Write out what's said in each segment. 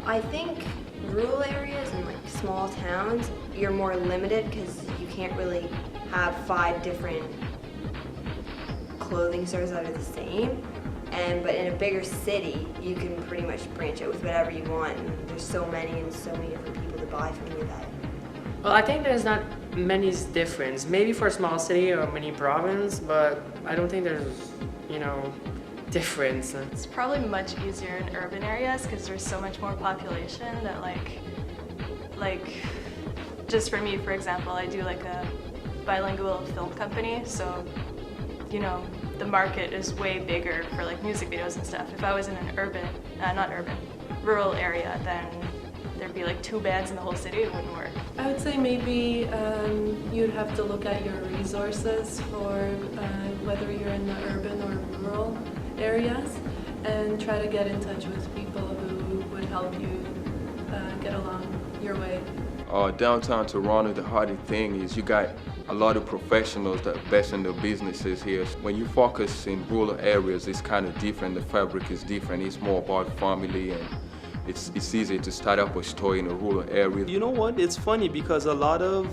I think rural areas and like small towns, you're more limited because you can't really have 5 different clothing stores that are the same. But in a bigger city, you can pretty much branch out with whatever you want. And there's so many and so many different people to buy from you that. Well, I think there's not many difference. Maybe for a small city or mini province, but I don't think there's, difference. It's probably much easier in urban areas because there's so much more population that like just for me, for example, I do like a bilingual film company, so the market is way bigger for like music videos and stuff. If I was in an rural area, then there'd be like 2 bands in the whole city. It wouldn't work. I would say maybe you'd have to look at your resources for whether you're in the urban or rural areas and try to get in touch with people who would help you get along your way. Downtown Toronto, the harder thing is you got a lot of professionals that best in their businesses here. When you focus in rural areas, it's kind of different. The fabric is different. It's more about family, and it's easy to start up a store in a rural area. You know what? It's funny because a lot of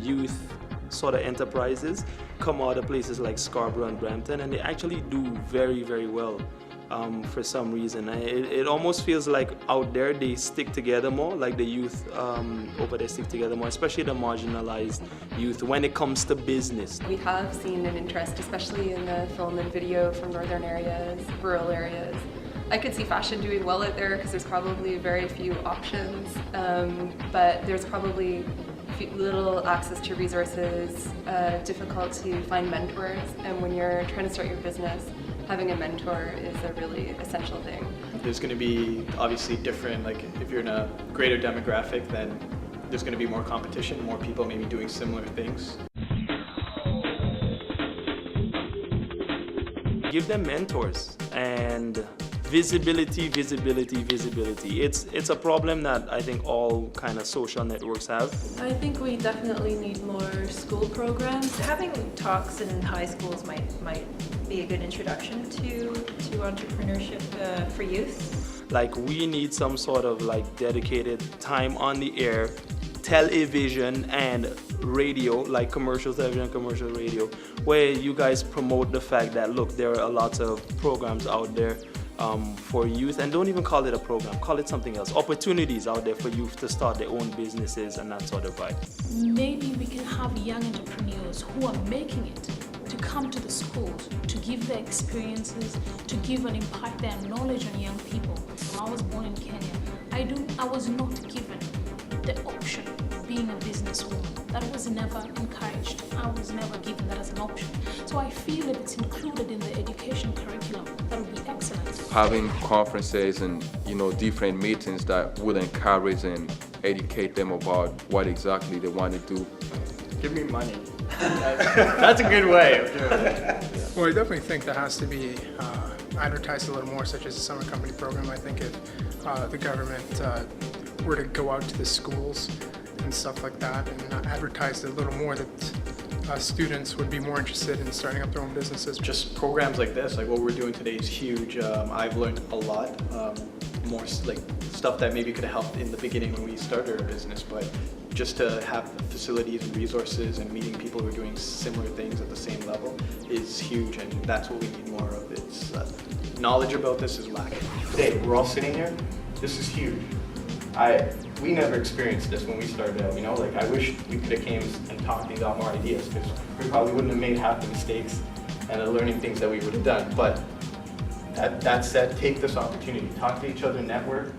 youth sort of enterprises come out of places like Scarborough and Brampton, and they actually do very, very well. For some reason, it almost feels like out there they stick together more, like the youth over there stick together more, especially the marginalized youth when it comes to business. We have seen an interest, especially in the film and video from northern areas, rural areas. I could see fashion doing well out there because there's probably very few options, but there's probably little access to resources, difficult to find mentors, and when you're trying to start your business, having a mentor is a really essential thing. There's going to be obviously different, like if you're in a greater demographic, then there's going to be more competition, more people maybe doing similar things. Give them mentors and visibility. It's a problem that I think all kind of social networks have. I think we definitely need more school programs. Having talks in high schools might be a good introduction to entrepreneurship for youth. Like we need some sort of like dedicated time on the air, television and radio, like commercial television, commercial radio, where you guys promote the fact that look, there are lots of programs out there for youth, and don't even call it a program, call it something else. Opportunities out there for youth to start their own businesses and that sort of vibe. Maybe we can have young entrepreneurs who are making it to come to the schools, to give their experiences, to give and impart their knowledge on young people. I was born in Kenya. I was not given the option of being a businesswoman. That was never encouraged. I was never given that as an option. So I feel if it's included in the education curriculum, that would be excellent. Having conferences and different meetings that will encourage and educate them about what exactly they want to do. Give me money. That's a good way of doing it. Well, I definitely think that has to be advertised a little more, such as a summer company program. I think if the government were to go out to the schools and stuff like that and advertise it a little more, that students would be more interested in starting up their own businesses. Just programs like this, like what we're doing today is huge. I've learned a lot, more like stuff that maybe could have helped in the beginning when we started our business, but just to have facilities and resources and meeting people who are doing similar things at the same level is huge, and that's what we need more of. It's knowledge about this is lacking. Today, we're all sitting here. This is huge. We never experienced this when we started out, like I wish we could have came and talked and got more ideas, because we probably wouldn't have made half the mistakes and the learning things that we would have done. But that said, take this opportunity, talk to each other, network.